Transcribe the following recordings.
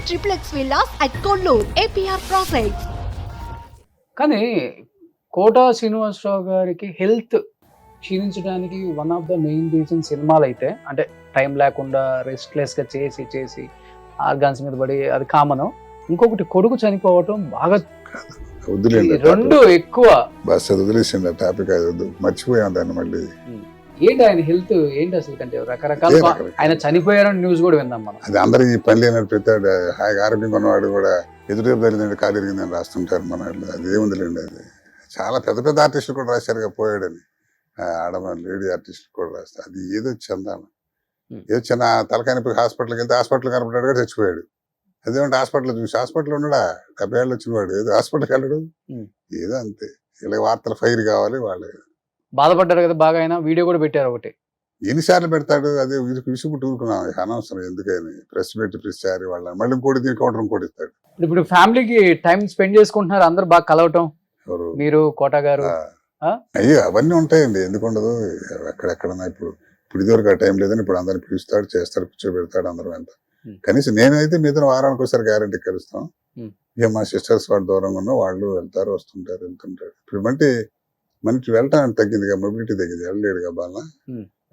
triplex villas at Kollur, APR Projects. కానీ కోట శ్రీనివాసరావు గారికి health క్షీణించడానికి one of the main reason సినిమాలు అయితే, అంటే టైం లేకుండా రెస్ట్లెస్గా చేసి ఆర్గాన్స్ మీద పడి అది కామన్. ఇంకొకటి కొడుకు చనిపోవటం బాగా రెండు ఎక్కువ. బస్ వదిలేసింది ఆ టాపిక్, అది వద్దు, మర్చిపోయాం దాన్ని మళ్ళీ. ఏంటి ఆయన హెల్త్ ఏంటి అసలు? అంటే రకరకాల ఆయన చనిపోయారని న్యూస్ కూడా విందాం మనం. అది అందరికి పని లేనట్టు పెట్టాడు. హాయిగా ఆరోగ్యం ఉన్నవాడు కూడా ఎదురేపు జరిగిందంటే కాలు ఎరిగిందని రాస్తుంటారు మన వాళ్ళు. అది ఏముందిలేండి, అది చాలా పెద్ద పెద్ద ఆర్టిస్టులు కూడా రాశారుగా పోయాడని. ఆడమ లేడీ ఆర్టిస్టులు కూడా రాస్తారు. అది ఏదో చందాను, ఏదో చిన్న తలకాయనొప్పి హాస్పిటల్కి వెళ్తే హాస్పిటల్ కనపడ్డాడు కూడా చచ్చిపోయాడు. అదేమంటే హాస్పిటల్ చూసి హాస్పిటల్ ఉన్నాడా 70 ఏళ్ళు వచ్చినవాడు ఏదో హాస్పిటల్కి వెళ్ళడు. ఏదో అంతే, ఇలా వార్తలు ఫైర్ కావాలి వాళ్ళు. బాధపడ్డారు కదా బాగా. ఆయన వీడియో కూడా పెట్టారు ఒకటి. ఎన్నిసార్లు పెడతాడు, అదే విసుగుట్టు ఊరుకున్నాం అనవసరం ఎందుకని. ప్రెస్ పెట్టి ప్రతిసారి వాళ్ళ మళ్ళీ ఇంకోటి దీని కౌంటర్ ఇంకోటి ఇస్తాడు. ఇప్పుడు ఫ్యామిలీకి టైం స్పెండ్ చేసుకుంటున్నారు, అందరు బాగా కలవటం, ఎవరు మీరు కోట గారు. అయ్యో అవన్నీ ఉంటాయండి, ఎందుకు ఉండదు. ఎక్కడెక్కడన్నా ఇప్పుడు ఇదివరకు ఆ టైం లేదని ఇప్పుడు అందరిని పిలుస్తాడు, చేస్తాడు, కూర్చోబెడతాడు అందరూ ఎంత. కనీసం నేనైతే మీతో వారానికి ఒకసారి గ్యారెంటీ కలుస్తాం. ఇక మా సిస్టర్స్ వాళ్ళు దూరంగా ఉన్న వాళ్ళు వెళ్తారు, వస్తుంటారు, వెళ్తుంటారు. ఇప్పుడు అంటే మనకి వెళ్ళటానికి తగ్గింది కదా, మొబిలిటీ తగ్గింది, వెళ్ళలేడుగా బాగా.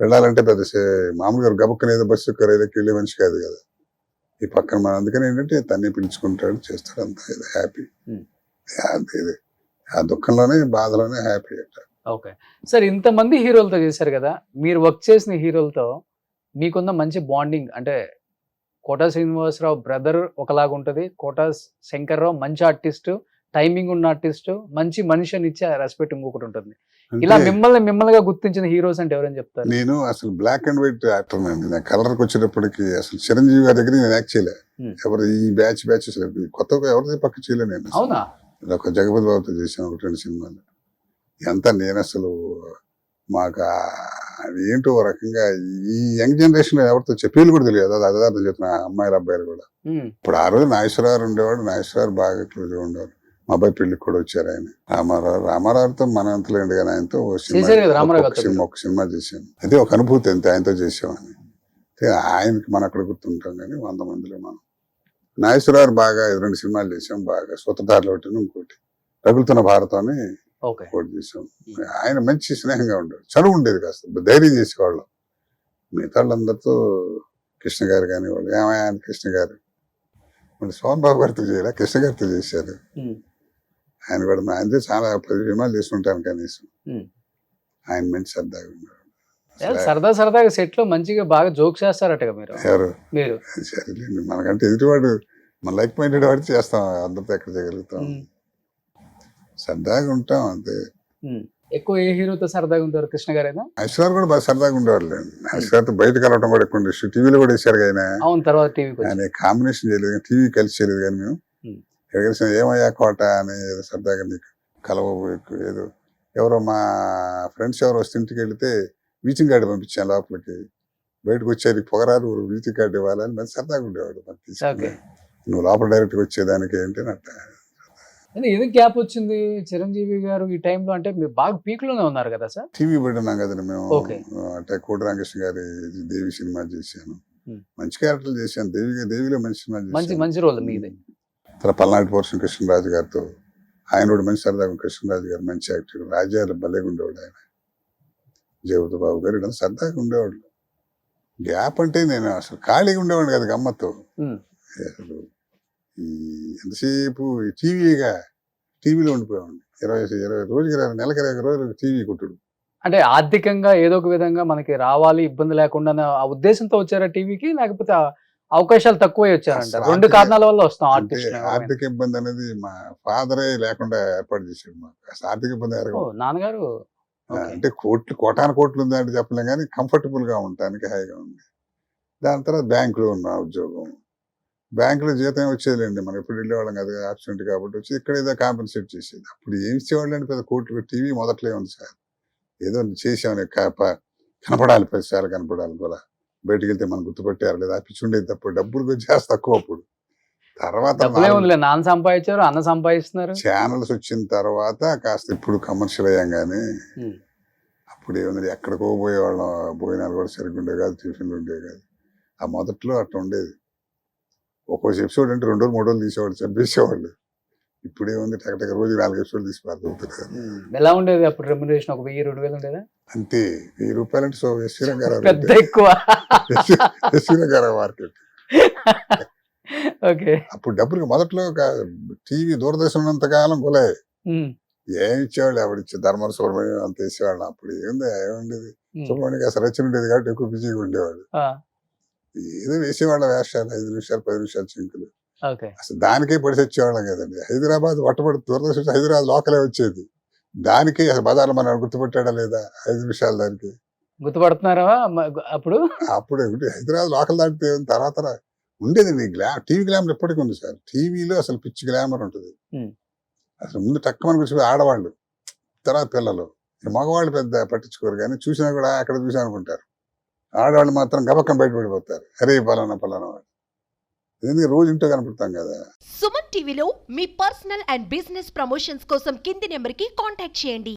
వెళ్ళాలంటే పెద్ద మామూలుగా గబుక్కనేదో బస్సు ఎక్క రైలుకి వెళ్ళే మనిషి కాదు కదా ఈ పక్కన. మన అందుకని ఏంటంటే తన్ని పిలుచుకుంటాడు, చేస్తాడు, అంతా ఇది హ్యాపీ. ఇది ఆ దుఃఖంలోనే బాధలోనే హ్యాపీ అంట. ఓకే సార్, ఇంతమంది హీరోలతో చేశారు కదా, మీరు వర్క్ చేసిన హీరోలతో మీకున్న మంచి బాండింగ్ అంటే, కోట శ్రీనివాసరావు బ్రదర్ ఒకలాగా ఉంటుంది, కోట శంకర్రావు మంచి ఆర్టిస్ట్, టైమింగ్ ఉన్న ఆర్టిస్ట్, మంచి మనిషి అని ఇచ్చే రెస్పెక్ట్ ఇంకొకటి ఉంటుంది. ఇలా మిమ్మల్ని గుర్తించిన హీరోస్ అంటే ఎవరైనా చెప్తారు? నేను అసలు బ్లాక్ అండ్ వైట్ యాక్టర్ అండి. నా కలర్కి వచ్చేటప్పటికి అసలు చిరంజీవి గారి దగ్గర నేను యాక్ట్ చేయలే. ఎవరు ఈ బ్యాచ్ కొత్తగా ఎవరిది పక్క చేయలే నేను. అవునా? ఒక జగపతి బాబుతో చేశాను ఒకటి 2 సినిమాలు. ఎంత నేను అసలు మాకు ఏంటో రకంగా ఈ యంగ్ జనరేషన్ లో ఎవరితో చెప్పేది కూడా తెలియదు. అది అదార్థం చెప్తున్నా, అమ్మాయిలు అబ్బాయిలు కూడా. ఇప్పుడు ఆ రోజు నాగేశ్వరరావు ఉండేవాడు, నాగేశ్వరరావు బాగా క్లోజ్ ఉండేవాడు. మా అబ్బాయి పెళ్లికి కూడా వచ్చారు ఆయన. రామారావుతో మన అంతలేండి కానీ ఆయనతో ఒక సినిమా చేశాను. అదే ఒక అనుభూతి అంతే, ఆయనతో చేసామని. ఆయనకి మనం అక్కడ గుర్తుంటాం కానీ 100 మందిలో మనం. నాగేశ్వరరావు బాగా 2 సినిమాలు చేసాం బాగా, సూత్రధారులు ఒకటి, ఇంకోటి రగులుతున్న భారతం అని ఒకటి చేసాం. ఆయన మంచి స్నేహంగా ఉండేది, చదువు ఉండేది, కాస్త ధైర్యం చేసేవాళ్ళం. మిగతా వాళ్ళందరితో కృష్ణ గారు కానీ వాళ్ళు ఏమయ్యా కృష్ణ గారు మళ్ళీ సోహన్ బాబు గారితో చేయలే, కృష్ణ గారితో చేశారు. ఆయన కూడా ఆయనతో చాలా 10 సినిమాలు చేసుకుంటాను కనీసం. ఆయన మంచి సరదాగా ఉన్నారు. సరదాగా సెట్ లో మంచిగా బాగా జోక్స్ చేస్తారట మీరు. ఎవరు? మీరు. సరేలేండి, మనకంటే ఎదుటివాడు మన లైక్ మైండెడ్ వాడు చేస్తాం, అందరితో ఎక్కడ చేయగలుగుతాం. సరదాగా ఉంటాం అంతే. ఎక్కువ ఏ హీరోతో సరదాగా ఉంటారు? కృష్ణ గారేనా? ఐశ్వర్య కూడా బాగా సరదాగా ఉండేవాళ్ళు. ఐశ్వర్యతో బయట కలవటం కూడా ఎక్కువ. టీవీలో కూడా వేసారు ఆయన. అవును, తర్వాత టీవీ ఆయన కాంబినేషన్ చేయలేదు, టీవీ కలిసి చేయలేదు కానీ మేము కలిసిన ఏమయ్యా కోట అని ఏదో సరదాగా నీకు కలవ ఏదో ఎవరో మా ఫ్రెండ్స్ ఎవరు వస్తే ఇంటికి వెళితే వీచింగ్ కార్డు పంపించాను లోపలికి. బయటకు వచ్చేది పొగరారు వీచింగ్ కార్డు ఇవ్వాలని మంచి సరదాగా ఉండేవాడు. నువ్వు లోపల డైరెక్ట్గా వచ్చేదానికి ఏంటి అట్లా. ఏదో గ్యాప్ వచ్చింది చిరంజీవి గారు ఈ టైంలో, అంటే మీరు బాగా పీక్ లోనే ఉన్నారు కదా సార్. టీవీ పడినాం కదండి మేము. అంటే కోటి రామకృష్ణ గారి దేవి సినిమా చేశాను, మంచి క్యారెక్టర్లు చేశాను. దేవిలో మంచి సినిమా, మంచి రోల్ మీది. తర్వాత పల్నాటి పోర్షన్ కృష్ణరాజు గారితో, ఆయన కూడా మంచి సరదాగా. కృష్ణరాజు గారు మంచి యాక్టర్, రాజ్యాలు భలేగా ఉండేవాడు ఆయన. జగపతి బాబు గారు ఇలా సరదాగా ఉండేవాడు. గ్యాప్ అంటే నేను అసలు ఖాళీగా ఉండేవాడిని కదా గమ్మత్తు. అసలు ఈ ఎంతసేపు టీవీలో ఉండిపోయాడు. 20 రోజుకి నెలకి 20 రోజులు టీవీ కుట్టుడు. అంటే ఆర్థికంగా ఏదో ఒక విధంగా మనకి రావాలి, ఇబ్బంది లేకుండా ఆ ఉద్దేశంతో వచ్చారా టీవీకి, లేకపోతే అవకాశాలు తక్కువ వచ్చారంట? 2 కారణాల వల్ల వస్తాం. ఆర్థిక ఇబ్బంది అనేది మా ఫాదరే లేకుండా ఏర్పాటు చేశాడు మాకు. అసలు ఆర్థిక ఇబ్బంది నాన్నగారు అంటే కోటాను కోట్లు ఉందంటే చెప్పలేం కానీ కంఫర్టబుల్ గా ఉండటానికి హాయిగా ఉంది. దాని తర్వాత బ్యాంకులో ఉన్న ఉద్యోగం, బ్యాంకులో జీతం వచ్చేదిలేండి, మనం ఎప్పుడు వెళ్ళేవాళ్ళం కదా, ఆబ్సెంట్ కాబట్టి వచ్చి ఇక్కడ ఏదో కాంపెన్సేట్ చేసేది. అప్పుడు ఏమి ఇచ్చేవాళ్ళు అండి, పెద్ద కోట్లు. టీవీ మొదట్లో ఉంది సార్, ఏదో చేసామని కనపడాలి, 10 సార్లు కనపడాలి కూడా. బయటకు వెళ్తే మనం గుర్తుపెట్టారు లేదా పిచ్చి ఉండేది తప్ప. డబ్బులు చేస్తే తక్కువ అప్పుడు. తర్వాత నాన్న సంపాదించారు, అన్న సంపాదిస్తున్నారు. ఛానల్స్ వచ్చిన తర్వాత కాస్త ఇప్పుడు కమర్షియల్ అయ్యాం కానీ అప్పుడు ఏముంది, ఎక్కడికో పోయేవాళ్ళం. భోజనాలు కూడా సరిగ్గా ఉండేవి కాదు, టిఫిన్లు ఉండేవి కాదు. ఆ మొదట్లో అట్లా ఉండేది. ఒక్కో ఎపిసోడ్ అంటే 2 రోజులు 3 రోజులు తీసేవాళ్ళు, చంపేసేవాళ్ళు. ఇప్పుడేముంది టక రోజు 4 ఎపిసోడ్లు తీసి పారుతుంటారు. ఎలా ఉండేది అప్పుడు రెమ్యునరేషన్? ఒక 1000-2000 ఉండేదా? అంతే. ₹1000 అంటే ఎస్వి రంగారావు పెద్ద ఎక్కువ. S V Rangarao market. ఓకే. అప్పుడు డబ్బులు మొదట్లో టీవీ దూరదర్శన్ ఉన్నంత కాలం కొలే. ఏమి ఇచ్చేవాళ్ళు, ఎవరిచ్చే ధర్మవరం సుబ్రహ్మణ్యం అంత వేసేవాళ్ళు. అప్పుడు ఏముండేది, సుబ్రహ్మణ్యం అసలు రచన ఉండేది కాబట్టి ఎక్కువ బిజీగా ఉండేవాడు. ఏదో వేసేవాళ్ళ వేషాలు 5 నిమిషాలు 10 నిమిషాలు చింకులు. అసలు దానికే పడి వచ్చేవాళ్ళం కదండి. హైదరాబాద్ వట్టబడి దూరదర్శన్ హైదరాబాద్ లోకలే వచ్చేది. దానికే అసలు బజార్లో మనం గుర్తుపెట్టాడా లేదా 5 నిమిషాలు దానికి గుర్తుపడుతున్నారా అప్పుడు? అప్పుడు హైదరాబాద్ లోకల్ దాటితే తర్వాత ఉండేది టీవీ గ్లామర్ ఎప్పటికీ ఉంది సార్. టీవీలో అసలు పిచ్చి గ్లామర్ ఉంటుంది. అసలు ముందు టక్కుమని కూర్చొని ఆడవాళ్ళు, తర్వాత పిల్లలు, మగవాళ్ళు పెద్ద పట్టించుకోరు కానీ చూసినా కూడా అక్కడ చూసి అనుకుంటారు. ఆడవాళ్ళు మాత్రం గబక్కన బయటపడిపోతారు, అరే పలానా పలానా వాడు. ఎందుకంటే రోజు ఇంట్లో కనపడతాం కదా. సుమన్ టీవీలో మీ పర్సనల్ అండ్ బిజినెస్ ప్రమోషన్స్ కోసం కింది నెంబర్కి కాంటాక్ట్ చేయండి.